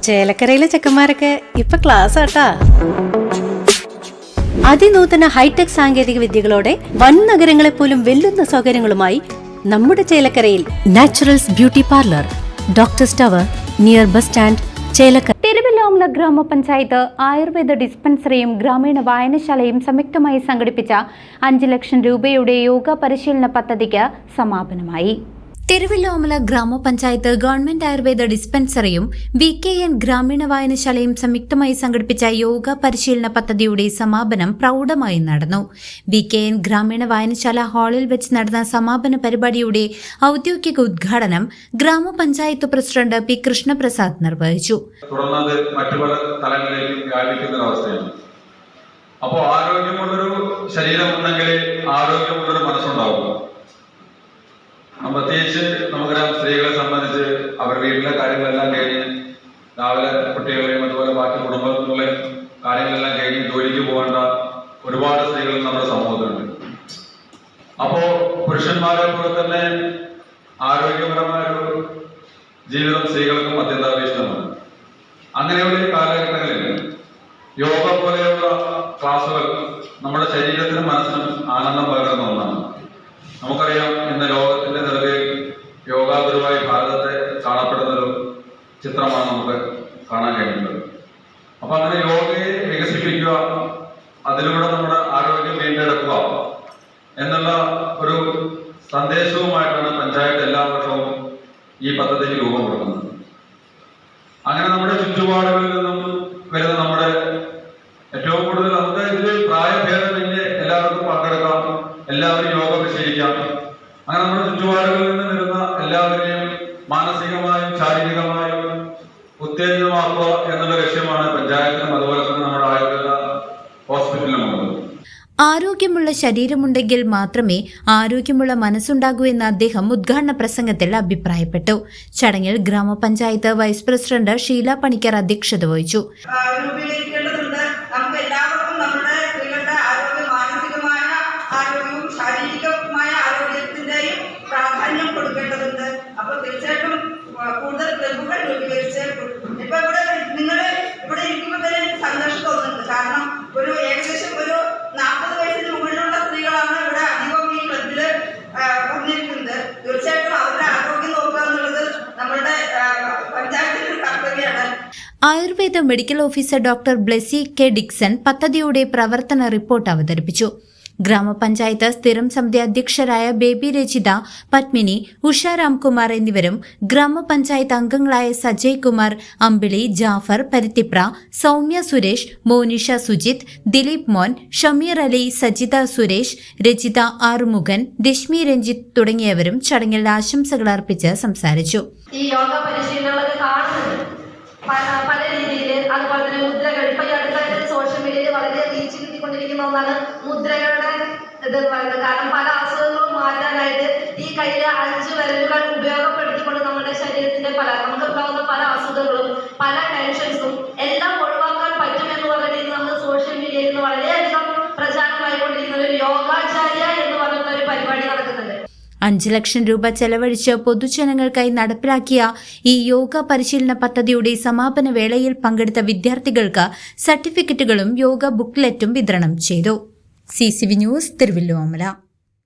ചേലക്കരയിലെ ചെക്കന്മാരൊക്കെ ഇപ്പൊ ക്ലാസ് ആട്ടാ. അതിനൂതന ഹൈടെക് സാങ്കേതിക വിദ്യകളോടെ വൻ നഗരങ്ങളെ പോലും വെല്ലുന്ന സൗകര്യങ്ങളുമായി നമ്മുടെ ചേലക്കരയിൽ naturals beauty parlour, doctors tower, near bus stand, Chelakkara. Thiruvallomala ഗ്രാമപഞ്ചായത്ത് ആയുർവേദ ഡിസ്പെൻസറിയും ഗ്രാമീണ വായനശാലയും സംയുക്തമായി സംഘടിപ്പിച്ച 5 ലക്ഷം രൂപയുടെ യോഗ പരിശീലന പദ്ധതിക്ക് സമാപനമായി. തിരുവല്ലോമല ഗ്രാമപഞ്ചായത്ത് ഗവൺമെന്റ് ആയുർവേദ ഡിസ്പെൻസറിയും VKN ഗ്രാമീണ വായനശാലയും സംയുക്തമായി സംഘടിപ്പിച്ച യോഗ പരിശീലന പദ്ധതിയുടെ സമാപനം പ്രൗഢമായി നടന്നു. VKN ഗ്രാമീണ വായനശാല ഹാളിൽ വെച്ച് നടന്ന സമാപന പരിപാടിയുടെ ഔദ്യോഗിക ഉദ്ഘാടനം ഗ്രാമപഞ്ചായത്ത് പ്രസിഡന്റ് P. കൃഷ്ണപ്രസാദ് നിർവഹിച്ചു. അപ്പോൾ ആരോഗ്യമുള്ളൊരു ശരീരമുണ്ടെങ്കിൽ ആരോഗ്യമുള്ളൊരു മനസ്സുണ്ടാവും. പ്രത്യേകിച്ച് നമുക്കറിയാം, സ്ത്രീകളെ സംബന്ധിച്ച് അവർ വീട്ടിലെ കാര്യങ്ങളെല്ലാം കഴിഞ്ഞ് രാവിലെ കുട്ടികളെയും അതുപോലെ ബാക്കി കുടുംബത്തിലെ കാര്യങ്ങളെല്ലാം കഴിഞ്ഞ് ജോലിക്ക് പോകേണ്ട ഒരുപാട് സ്ത്രീകൾ നമ്മുടെ സമൂഹത്തിലുണ്ട്. അപ്പോ പുരുഷന്മാരെ പോലെ തന്നെ ആരോഗ്യപരമായൊരു ജീവിതം സ്ത്രീകൾക്കും അത്യന്താപേക്ഷിതമാണ്. അങ്ങനെയുള്ള കാലഘട്ടങ്ങളിൽ യോഗ പോലെയുള്ള ക്ലാസുകൾ നമ്മുടെ ശരീരത്തിനും മനസ്സിനും ആനന്ദം പകരുന്ന ഒന്നാണ്. നമുക്കറിയാം, ഇന്ന് ലോകത്തിന്റെ നിലവിൽ യോഗാ ഗുരുവായി ഭാരതത്തെ കാണപ്പെടുന്നൊരു ചിത്രമാണ് നമുക്ക് കാണാൻ കഴിയുന്നത്. അപ്പൊ അങ്ങനെ യോഗയെ വികസിപ്പിക്കുക, അതിലൂടെ നമ്മുടെ ആരോഗ്യം വീണ്ടെടുക്കുക എന്നുള്ള ഒരു സന്ദേശവുമായിട്ടാണ് പഞ്ചായത്ത് എല്ലാ വർഷവും ഈ പദ്ധതിക്ക് രൂപം കൊടുക്കുന്നത്. അങ്ങനെ നമ്മുടെ ചുറ്റുപാടുകളിൽ നിന്നും വരുന്ന നമ്മുടെ ഏറ്റവും കൂടുതൽ നമുക്ക് ഇതിൽ പ്രായഭേദമന്യേ എല്ലാവർക്കും പങ്കെടുക്കാം, എല്ലാവരും യോഗ പരിശീലിക്കാം. അങ്ങനെ നമ്മുടെ ചുറ്റുപാടുകളിൽ നിന്ന് വരുന്ന എല്ലാവരെയും മാനസികമായും ശാരീരികമായും ഉത്തേജിതമാക്കുക എന്നുള്ള ലക്ഷ്യമാണ് പഞ്ചായത്തിനും അതുപോലെ തന്നെ നമ്മുടെ ആയുർവേദ ഹോസ്പിറ്റലിനും ഉള്ളത്. ആരോഗ്യമുള്ള ശരീരമുണ്ടെങ്കിൽ മാത്രമേ ആരോഗ്യമുള്ള മനസ്സുണ്ടാകൂ എന്ന് അദ്ദേഹം ഉദ്ഘാടന പ്രസംഗത്തിൽ അഭിപ്രായപ്പെട്ടു. ചടങ്ങിൽ ഗ്രാമപഞ്ചായത്ത് വൈസ് പ്രസിഡന്റ് ഷീല പണിക്കർ അധ്യക്ഷത വഹിച്ചു. ശാരീരികമായ ആരോഗ്യത്തിന്റെയും പ്രാധാന്യം കൊടുക്കേണ്ടതുണ്ട്. അപ്പൊ തീർച്ചയായിട്ടും കൂടുതൽ ക്ലബുകൾ രൂപീകരിച്ച് ഇപ്പൊ നിങ്ങൾ ഇവിടെ ഇരിക്കുമ്പോൾ തന്നെ എനിക്ക് സന്തോഷം തോന്നുന്നുണ്ട്. കാരണം ഏകദേശം ഒരു 40 വയസ്സിന് മുകളിലുള്ള സ്ത്രീകളാണ് ഇവിടെ അധികം ഈ ക്ലബില് വന്നിരിക്കുന്നത്. തീർച്ചയായിട്ടും അവരുടെ ആരോഗ്യം നോക്കുക എന്നുള്ളത് നമ്മുടെ പഞ്ചായത്തിന്റെ ഒരു കർത്തവ്യമാണ്. Ayurveda medical officer doctor Blessy K. Dixon പദ്ധതിയുടെ പ്രവർത്തന റിപ്പോർട്ട് അവതരിപ്പിച്ചു. ഗ്രാമപഞ്ചായത്ത് സ്ഥിരം സമിതി അധ്യക്ഷരായ ബേബി രചിത, പത്മിനി, ഉഷ രാംകുമാർ എന്നിവരും ഗ്രാമപഞ്ചായത്ത് അംഗങ്ങളായ സജയ് കുമാർ, അമ്പിളി, ജാഫർ, പരുത്തിപ്ര, സൗമ്യ സുരേഷ്, മോനിഷ സുജിത്, ദിലീപ് മോൻ, ഷമീർ അലി, സജിത സുരേഷ്, രചിത ആറുമുഖൻ, രശ്മി രഞ്ജിത്ത് തുടങ്ങിയവരും ചടങ്ങിൽ ആശംസകൾ അർപ്പിച്ച് സംസാരിച്ചു. ഈ യോഗ പരിശീലനങ്ങളൊക്കെ കാണുന്നുണ്ട് പല രീതിയിൽ. അതുപോലെ തന്നെ മുദ്രകൾ, ഇപ്പൊ ഈ അടുത്തായിട്ട് സോഷ്യൽ മീഡിയയിൽ വളരെ റീച്ച് കിട്ടിക്കൊണ്ടിരിക്കുന്ന ഒന്നാണ് മുദ്രകളുടെ ഇത് പറയുന്നത്. കാരണം പല അസുഖങ്ങളും മാറ്റാനായിട്ട് ഈ കയ്യിലെ 5 വിരലുകൾ ഉപയോഗപ്പെടുത്തിക്കൊണ്ട് നമ്മുടെ ശരീരത്തിന്റെ നമുക്കുണ്ടാകുന്ന പല അസുഖങ്ങളും പല ടെൻഷൻസും എല്ലാം ഒഴിവാക്കാൻ പറ്റുമെന്ന് പറഞ്ഞിട്ട് നമ്മൾ സോഷ്യൽ മീഡിയയിൽ നിന്ന് വളരെയധികം പ്രചാരമായിക്കൊണ്ടിരിക്കുന്ന ഒരു യോഗാചാര്യ എന്ന് പറയുന്ന ഒരു പരിപാടി നടക്കുന്നുണ്ട്. 5 ലക്ഷം രൂപ ചെലവഴിച്ച് പൊതുജനങ്ങൾക്കായി നടപ്പിലാക്കിയ ഈ യോഗ പരിശീലന പദ്ധതിയുടെ സമാപന വേളയിൽ പങ്കെടുത്ത വിദ്യാർത്ഥികൾക്ക് സർട്ടിഫിക്കറ്റുകളും യോഗ ബുക്ക്ലെറ്റും വിതരണം ചെയ്തു. CCV news, Thiruvilwamala.